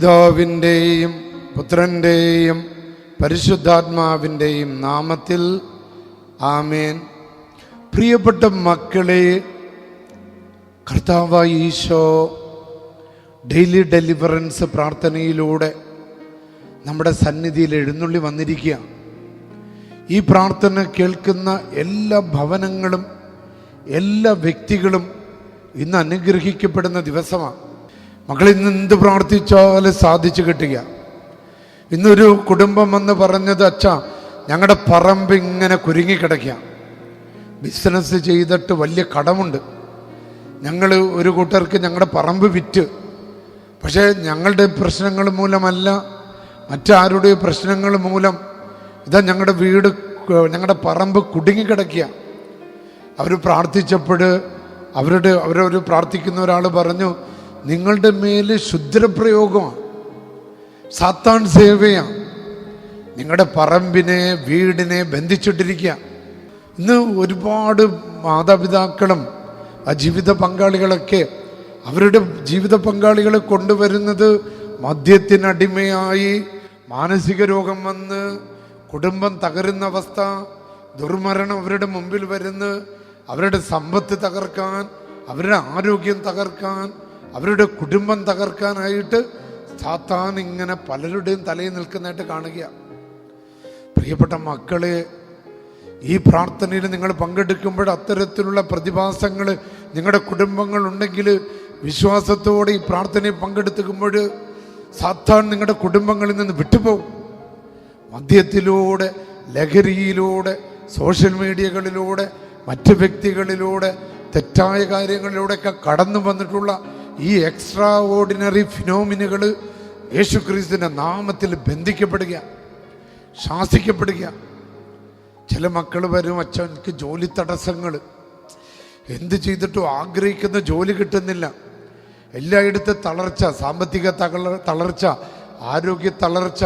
പിതാവിൻ്റെയും പുത്രൻ്റെയും പരിശുദ്ധാത്മാവിൻ്റെയും നാമത്തിൽ ആമേൻ. പ്രിയപ്പെട്ട മക്കളെ, കർത്താവായ ഈശോ ഡെയിലി ഡെലിവറൻസ് പ്രാർത്ഥനയിലൂടെ നമ്മുടെ സന്നിധിയിൽ എഴുന്നള്ളി വന്നിരിക്കുക. ഈ പ്രാർത്ഥന കേൾക്കുന്ന എല്ലാ ഭവനങ്ങളും എല്ലാ വ്യക്തികളും ഇന്ന് അനുഗ്രഹിക്കപ്പെടുന്ന ദിവസമാണ്. മക്കൾ, ഇന്ന് എന്ത് പ്രാർത്ഥിച്ചാലും സാധിച്ചു കിട്ടുക. ഇന്നൊരു കുടുംബം വന്ന് പറഞ്ഞത്, അച്ഛാ ഞങ്ങളുടെ പറമ്പ് ഇങ്ങനെ കുരുങ്ങിക്കിടക്കുക, ബിസിനസ് ചെയ്തിട്ട് വലിയ കടമുണ്ട്, ഞങ്ങൾ ഒരു കൂട്ടർക്ക് ഞങ്ങളുടെ പറമ്പ് വിറ്റ്, പക്ഷേ ഞങ്ങളുടെ പ്രശ്നങ്ങൾ മൂലമല്ല, മറ്റാരുടെ പ്രശ്നങ്ങൾ മൂലം ഇതാ ഞങ്ങളുടെ വീട്, ഞങ്ങളുടെ പറമ്പ് കുടുങ്ങിക്കിടക്കുക. അവർ പ്രാർത്ഥിച്ചപ്പോൾ അവരൊരു പ്രാർത്ഥിക്കുന്ന ഒരാൾ പറഞ്ഞു, നിങ്ങളുടെ മേല് ശുദ്രപ്രയോഗമാണ്, സാത്താൻ സേവയാണ്, നിങ്ങളുടെ പറമ്പിനെ വീടിനെ ബന്ധിച്ചിട്ടിരിക്കുക. ഇന്ന് ഒരുപാട് മാതാപിതാക്കളും ജീവിത പങ്കാളികളൊക്കെ അവരുടെ ജീവിത പങ്കാളികളെ കൊണ്ടുവരുന്നത് മദ്യത്തിനടിമയായി മാനസിക രോഗം വന്ന് കുടുംബം തകരുന്ന അവസ്ഥ, ദുർമരണം അവരുടെ മുമ്പിൽ വരുന്ന, അവരുടെ സമ്പത്ത് തകർക്കാൻ, അവരുടെ ആരോഗ്യം തകർക്കാൻ, അവരുടെ കുടുംബം തകർക്കാനായിട്ട് സാത്താൻ ഇങ്ങനെ പലരുടെയും തലയിൽ നിൽക്കുന്നതായിട്ട് കാണുക. പ്രിയപ്പെട്ട മക്കളെ, ഈ പ്രാർത്ഥനയിൽ നിങ്ങൾ പങ്കെടുക്കുമ്പോൾ അത്തരത്തിലുള്ള പ്രതിഭാസങ്ങൾ നിങ്ങളുടെ കുടുംബങ്ങളുണ്ടെങ്കിൽ വിശ്വാസത്തോടെ ഈ പ്രാർത്ഥനയിൽ പങ്കെടുക്കുമ്പോൾ സാത്താൻ നിങ്ങളുടെ കുടുംബങ്ങളിൽ നിന്ന് വിട്ടുപോകും. മദ്യത്തിലൂടെ, ലഹരിയിലൂടെ, സോഷ്യൽ മീഡിയകളിലൂടെ, മറ്റ് വ്യക്തികളിലൂടെ, തെറ്റായ കാര്യങ്ങളിലൂടെയൊക്കെ കടന്നു വന്നിട്ടുള്ള ഈ എക്സ്ട്രാ ഓർഡിനറി ഫിനോമിനുകൾ യേശുക്രിസ്തുവിന്റെ നാമത്തിൽ ബന്ധിക്കപ്പെടുക, ശാസിക്കപ്പെടുക. ചില മക്കൾ വരും, അച്ഛൻ എനിക്ക് ജോലി തടസ്സങ്ങൾ, എന്ത് ചെയ്തിട്ടും ആഗ്രഹിക്കുന്ന ജോലി കിട്ടുന്നില്ല, എല്ലായിടത്തും തളർച്ച, സാമ്പത്തിക തളർച്ച, ആരോഗ്യ തളർച്ച,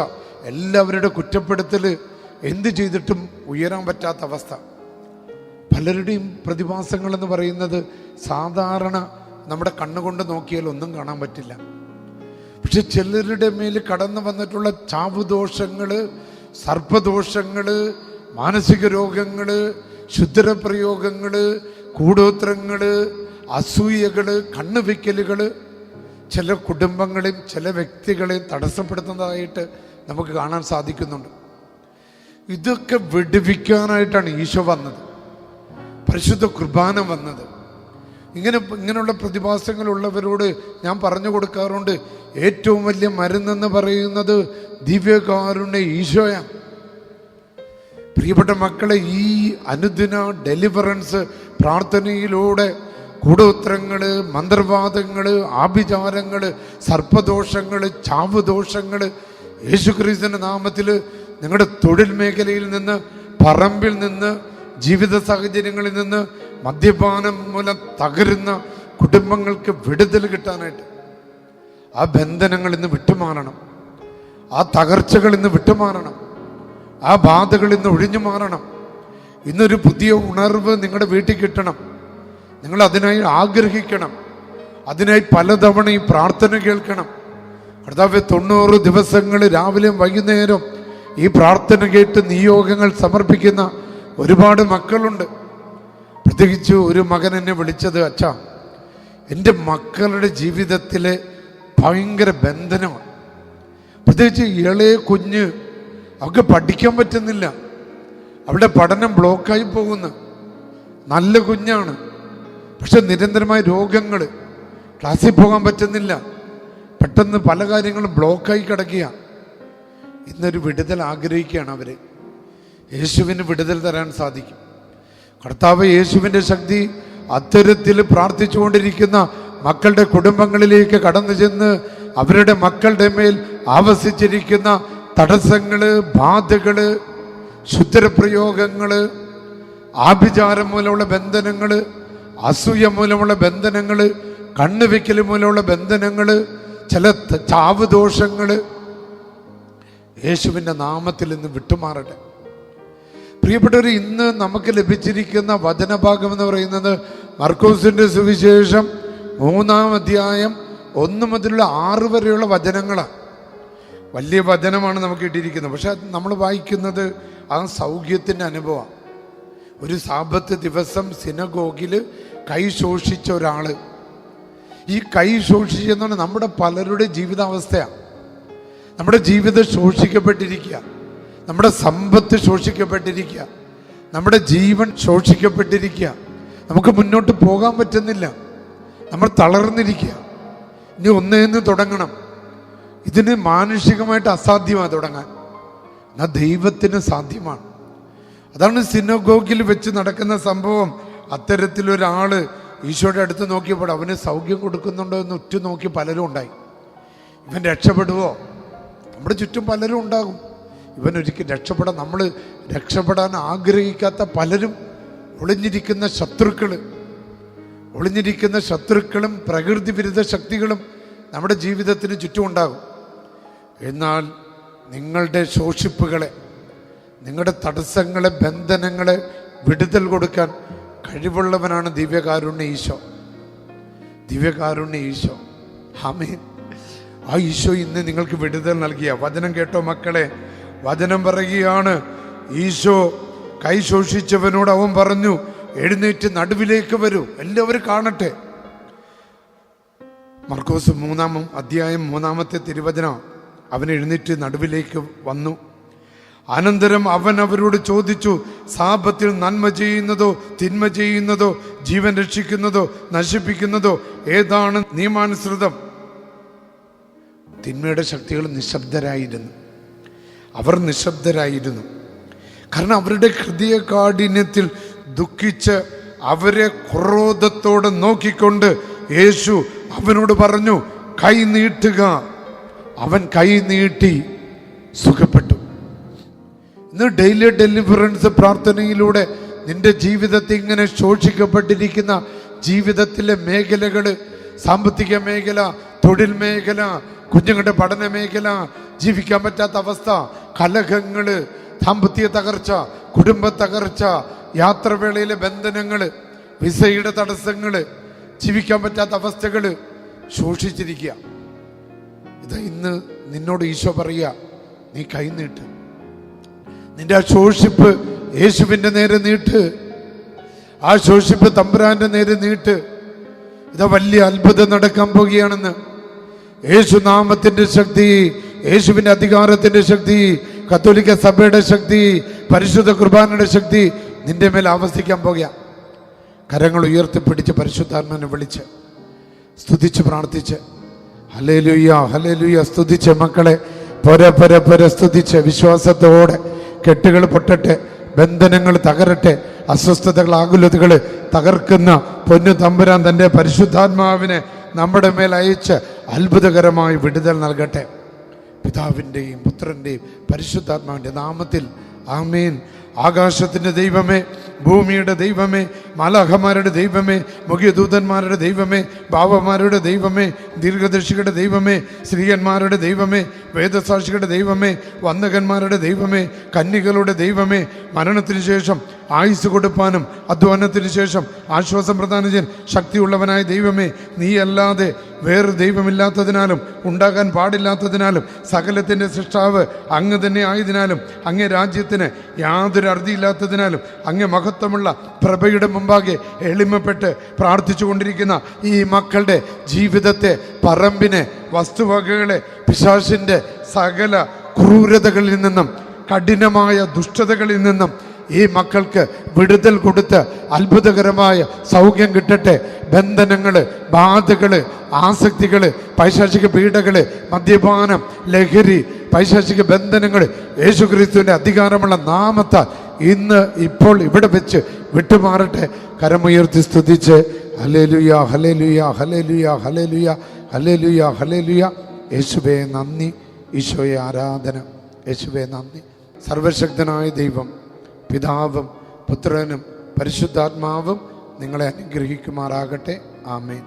എല്ലാവരുടെ കുറ്റപ്പെടുത്തൽ, എന്ത് ചെയ്തിട്ടും ഉയരാൻ പറ്റാത്ത അവസ്ഥ. പലരുടെയും പ്രതിഭാസങ്ങൾ എന്ന് പറയുന്നത് സാധാരണ നമ്മുടെ കണ്ണുകൊണ്ട് നോക്കിയാൽ ഒന്നും കാണാൻ പറ്റില്ല. പക്ഷെ ചിലരുടെ മേൽ കടന്നു വന്നിട്ടുള്ള ചാവുദോഷങ്ങള്, സർപ്പദോഷങ്ങള്, മാനസിക രോഗങ്ങള്, ശുദ്രപ്രയോഗങ്ങള്, കൂടോത്രങ്ങള്, അസൂയകള്, കണ്ണുവെക്കലുകള് ചില കുടുംബങ്ങളെയും ചില വ്യക്തികളെയും തടസ്സപ്പെടുത്തുന്നതായിട്ട് നമുക്ക് കാണാൻ സാധിക്കുന്നുണ്ട്. ഇതൊക്കെ വെടിവിക്കാനായിട്ടാണ് ഈശോ വന്നത്, പരിശുദ്ധ കുർബാന വന്നത്. ഇങ്ങനെയുള്ള പ്രതിഭാസങ്ങളുള്ളവരോട് ഞാൻ പറഞ്ഞു കൊടുക്കാറുണ്ട്, ഏറ്റവും വലിയ മരുന്നെന്ന് പറയുന്നത് ദിവ്യകാരുണ്യ ഈശോയാണ്. പ്രിയപ്പെട്ട മക്കളെ, ഈ അനുദിന ഡെലിവറൻസ് പ്രാർത്ഥനയിലൂടെ കൂടോത്രങ്ങള്, മന്ത്രവാദങ്ങള്, ആഭിചാരങ്ങള്, സർപ്പദോഷങ്ങള്, ചാവുദോഷങ്ങള് യേശുക്രിസ്തുവിന്റെ നാമത്തിൽ നിങ്ങളുടെ തൊഴിൽ മേഖലയിൽ നിന്ന്, പറമ്പിൽ നിന്ന്, ജീവിത സാഹചര്യങ്ങളിൽ നിന്ന്, മദ്യപാനം മൂലം തകരുന്ന കുടുംബങ്ങൾക്ക് വിടുതൽ കിട്ടാനായിട്ട് ആ ബന്ധനങ്ങളിൽ നിന്ന് വിട്ടുമാറണം, ആ തകർച്ചകളിൽ നിന്ന് വിട്ടുമാറണം, ആ ബാധകളിൽ നിന്ന് ഒഴിഞ്ഞു മാറണം. ഇന്നൊരു പുതിയ ഉണർവ് നിങ്ങളുടെ വീട്ടിൽ കിട്ടണം. നിങ്ങൾ അതിനായി ആഗ്രഹിക്കണം, അതിനായി പലതവണ ഈ പ്രാർത്ഥന കേൾക്കണം. കർത്താവേ, 90 ദിവസങ്ങൾ രാവിലെയും വൈകുന്നേരം ഈ പ്രാർത്ഥന കേട്ട് നിയോഗങ്ങൾ സമർപ്പിക്കുന്ന ഒരുപാട് മക്കളുണ്ട്. പ്രത്യേകിച്ച് ഒരു മകൻ എന്നെ വിളിച്ചത്, അച്ഛാ എൻ്റെ മക്കളുടെ ജീവിതത്തിലെ ഭയങ്കര ബന്ധനമാണ്, പ്രത്യേകിച്ച് ഇളയ കുഞ്ഞ്, അവർക്ക് പഠിക്കാൻ പറ്റുന്നില്ല, അവിടെ പഠനം ബ്ലോക്കായി പോകുന്നു. നല്ല കുഞ്ഞാണ്, പക്ഷെ നിരന്തരമായ രോഗങ്ങൾ, ക്ലാസ്സിൽ പോകാൻ പറ്റുന്നില്ല, പെട്ടെന്ന് പല കാര്യങ്ങളും ബ്ലോക്കായി കിടക്കുക. ഇന്നൊരു വിടുതൽ ആഗ്രഹിക്കുകയാണ് അവർ. യേശുവിന് വിടുതൽ തരാൻ സാധിക്കും. കർത്താവ് യേശുവിൻ്റെ ശക്തി അത്തരത്തിൽ പ്രാർത്ഥിച്ചുകൊണ്ടിരിക്കുന്ന മക്കളുടെ കുടുംബങ്ങളിലേക്ക് കടന്നു ചെന്ന് അവരുടെ മക്കളുടെ മേൽ ആവസിച്ചിരിക്കുന്ന തടസ്സങ്ങള്, ബാധകള്, ശുദ്രപ്രയോഗങ്ങള്, ആഭിചാരം മൂലമുള്ള ബന്ധനങ്ങള്, അസൂയ മൂലമുള്ള ബന്ധനങ്ങള്, കണ്ണുവെക്കൽ മൂലമുള്ള ബന്ധനങ്ങള്, ചില ചാവുദോഷങ്ങള് യേശുവിൻ്റെ നാമത്തിൽ നിന്ന് വിട്ടുമാറട്ടെ. പ്രിയപ്പെട്ടവർ, ഇന്ന് നമുക്ക് ലഭിച്ചിരിക്കുന്ന വചനഭാഗം എന്ന് പറയുന്നത് മർക്കോസിന്റെ സുവിശേഷം 3-ാം അധ്യായം 1 മുതലുള്ള 6 വരെയുള്ള വചനങ്ങളാണ്. വലിയ വചനമാണ് നമുക്ക് ഇട്ടിരിക്കുന്നത്. പക്ഷെ നമ്മൾ വായിക്കുന്നത് ആ സൗഖ്യത്തിൻ്റെ അനുഭവമാണ്. ഒരു സാബത്ത് ദിവസം സിനഗോഗിൽ കൈ ശോഷിച്ച ഒരാൾ, ഈ കൈ ശോഷിച്ചെന്നാണ് നമ്മുടെ പലരുടെ ജീവിതാവസ്ഥയാണ്. നമ്മുടെ ജീവിതം ശോഷിക്കപ്പെട്ടിരിക്കുക, നമ്മുടെ സമ്പത്ത് ശോഷിക്കപ്പെട്ടിരിക്കുക, നമ്മുടെ ജീവൻ ശോഷിക്കപ്പെട്ടിരിക്കുക. നമുക്ക് മുന്നോട്ട് പോകാൻ പറ്റുന്നില്ല, നമ്മൾ തളർന്നിരിക്കുക. ഇനി ഒന്നേന്ന് തുടങ്ങണം. ഇതിന് മാനുഷികമായിട്ട് അസാധ്യമാണ് തുടങ്ങാൻ, എന്നാൽ ദൈവത്തിന് സാധ്യമാണ്. അതാണ് സിനഗോഗിൽ വെച്ച് നടക്കുന്ന സംഭവം. അത്തരത്തിലൊരാള് ഈശോയുടെ അടുത്ത് നോക്കിയപ്പോൾ അവന് സൗഖ്യം കൊടുക്കുന്നുണ്ടോ എന്ന് ഉറ്റു നോക്കി പലരും ഉണ്ടായി. ഇവൻ രക്ഷപ്പെടുവോ? നമ്മുടെ ചുറ്റും പലരും ഉണ്ടാകും. ഇവൻ ഒരിക്കലും രക്ഷപ്പെടാൻ, നമ്മൾ രക്ഷപ്പെടാൻ ആഗ്രഹിക്കാത്ത പലരും, ഒളിഞ്ഞിരിക്കുന്ന ശത്രുക്കളും പ്രകൃതി വിരുദ്ധ ശക്തികളും നമ്മുടെ ജീവിതത്തിന് ചുറ്റുമുണ്ടാകും. എന്നാൽ നിങ്ങളുടെ ശോഷിപ്പുകളെ, നിങ്ങളുടെ തടസ്സങ്ങളെ, ബന്ധനങ്ങളെ വിടുതൽ കൊടുക്കാൻ കഴിവുള്ളവനാണ് ദിവ്യകാരുണ്യ ഈശോ. ആമേൻ. ആ ഈശോ ഇന്ന് നിങ്ങൾക്ക് വിടുതൽ നൽകിയ വചനം കേട്ടോ മക്കളെ. വചനം പറയുകയാണ്, ഈശോ കൈ ശോഷിച്ചവനോട് അവൻ പറഞ്ഞു, എഴുന്നേറ്റ് നടുവിലേക്ക് വരൂ, എല്ലാവരും കാണട്ടെ. മർക്കോസ് 3-ാം അധ്യായം 3-ാമത്തെ തിരുവചനം. അവൻ എഴുന്നേറ്റ് നടുവിലേക്ക് വന്നു. അനന്തരം അവൻ അവരോട് ചോദിച്ചു, സാപത്തിൽ നന്മ ചെയ്യുന്നതോ തിന്മ ചെയ്യുന്നതോ, ജീവൻ രക്ഷിക്കുന്നതോ നശിപ്പിക്കുന്നതോ ഏതാണ് നിയമാനുസൃതം? തിന്മയുടെ ശക്തികൾ നിശബ്ദരായിരുന്നു. കാരണം അവരുടെ ഹൃദയകാഠിന്യത്തിൽ ദുഃഖിച്ച് അവരെ ക്രോധത്തോടെ നോക്കിക്കൊണ്ട് യേശു അവനോട് പറഞ്ഞു, കൈ നീട്ടുക. അവൻ കൈ നീട്ടി സുഖപ്പെട്ടു. ഇന്ന് ഡെയിലി ഡെലിവറൻസ് പ്രാർത്ഥനയിലൂടെ നിന്റെ ജീവിതത്തിൽ ഇങ്ങനെ ശോഷിക്കപ്പെട്ടിരിക്കുന്ന ജീവിതത്തിലെ മേഖലകൾ, സാമ്പത്തിക മേഖല, തൊഴിൽ മേഖല, കുഞ്ഞുങ്ങളുടെ പഠന മേഖല, ജീവിക്കാൻ പറ്റാത്ത അവസ്ഥ, കലഹങ്ങൾ, സാമ്പത്തിക തകർച്ച, കുടുംബ തകർച്ച, യാത്രവേളയിലെ ബന്ധനങ്ങൾ, വിസയുടെ തടസ്സങ്ങൾ, ജീവിക്കാൻ പറ്റാത്ത അവസ്ഥകൾ, ശോഷിച്ചിരിക്കുക. ഇത് ഇന്ന് നിന്നോട് ഈശോ പറയുക, നീ കൈ നീട്ട്. നിന്റെ ആ ശോഷിപ്പ് യേശുവിൻ്റെ നേരെ നീട്ട്. ആ ശോഷിപ്പ് തമ്പുരാന്റെ നേരെ നീട്ട്. ഇതാ വലിയ അത്ഭുതം നടക്കാൻ പോകുകയാണെന്ന്. യേശുനാമത്തിന്റെ ശക്തി, യേശുവിന്റെ അധികാരത്തിന്റെ ശക്തി, കത്തോലിക്ക സഭയുടെ ശക്തി, പരിശുദ്ധ കുർബാനയുടെ ശക്തി നിന്റെ മേൽ ആവസിക്കാൻ പോകുക. കരങ്ങൾ ഉയർത്തിപ്പിടിച്ച് പരിശുദ്ധാത്മാവിനെ വിളിച്ച് സ്തുതിച്ച് പ്രാർത്ഥിച്ച് ഹല്ലേലൂയ ഹല്ലേലൂയ സ്തുതിച്ച് മക്കളെ പൊര സ്തുതിച്ച് വിശ്വാസത്തോടെ കെട്ടുകൾ പൊട്ടട്ടെ, ബന്ധനങ്ങൾ തകരട്ടെ, അസ്വസ്ഥതകൾ ആകുലതകൾ തകർക്കുന്ന പൊന്നു തമ്പുരാൻ തൻ്റെ പരിശുദ്ധാത്മാവിനെ നമ്മുടെ മേൽ അയച്ച് അത്ഭുതകരമായി വിടുതൽ നൽകട്ടെ. പിതാവിൻ്റെയും പുത്രൻ്റെയും പരിശുദ്ധാത്മാവിൻ്റെ നാമത്തിൽ ആമേൻ. ആകാശത്തിൻ്റെ ദൈവമേ, ഭൂമിയുടെ ദൈവമേ, മാലാഖമാരുടെ ദൈവമേ, മുഖ്യദൂതന്മാരുടെ ദൈവമേ, ബാവമാരുടെ ദൈവമേ, ദീർഘദർശികളുടെ ദൈവമേ, സ്ത്രീയന്മാരുടെ ദൈവമേ, വേദസാക്ഷികളുടെ ദൈവമേ, വന്ദകന്മാരുടെ ദൈവമേ, കന്യകളുടെ ദൈവമേ, മരണത്തിന് ശേഷം ആയുസ് കൊടുപ്പാനും അധ്വാനത്തിന് ശേഷം ആശ്വാസം പ്രദാനം ചെയ്യാൻ ശക്തിയുള്ളവനായ ദൈവമേ, നീയല്ലാതെ വേറെ ദൈവമില്ലാത്തതിനാലും ഉണ്ടാകാൻ പാടില്ലാത്തതിനാലും സകലത്തിൻ്റെ സൃഷ്ടാവ് അങ്ങ് തന്നെ ആയതിനാലും അങ്ങേ രാജ്യത്തിന് യാതൊരു അറുതിയില്ലാത്തതിനാലും അങ്ങേ മഹത്വമുള്ള പ്രഭയുടെ മുമ്പാകെ എളിമപ്പെട്ട് പ്രാർത്ഥിച്ചു കൊണ്ടിരിക്കുന്ന ഈ മക്കളുടെ ജീവിതത്തെ, പറമ്പിനെ, വസ്തുവകകളെ പിശാചിൻ്റെ സകല ക്രൂരതകളിൽ നിന്നും കഠിനമായ ദുഷ്ടതകളിൽ നിന്നും ഈ മക്കൾക്ക് വിടുതൽ കൊടുത്ത് അത്ഭുതകരമായ സൗഖ്യം കിട്ടട്ടെ. ബന്ധനങ്ങള്, ബാധകള്, ആസക്തികള്, പൈശാചിക പീഡകള്, മദ്യപാനം, ലഹരി, പൈശാചിക ബന്ധനങ്ങള് യേശുക്രിസ്തുവിൻ്റെ അധികാരമുള്ള നാമത്താൽ ഇന്ന് ഇപ്പോൾ ഇവിടെ വെച്ച് വിട്ടുമാറട്ടെ. കരമുയർത്തി സ്തുതിച്ച് hallelujah hallelujah hallelujah hallelujah hallelujah hallelujah. യേശുവേ നന്ദി, ഈശോയെ ആരാധന. യേശുവേ നന്ദി. സർവശക്തനായ ദൈവം പിതാവും പുത്രനും പരിശുദ്ധാത്മാവും നിങ്ങളെ അനുഗ്രഹിക്കുമാറാകട്ടെ. ആമേൻ.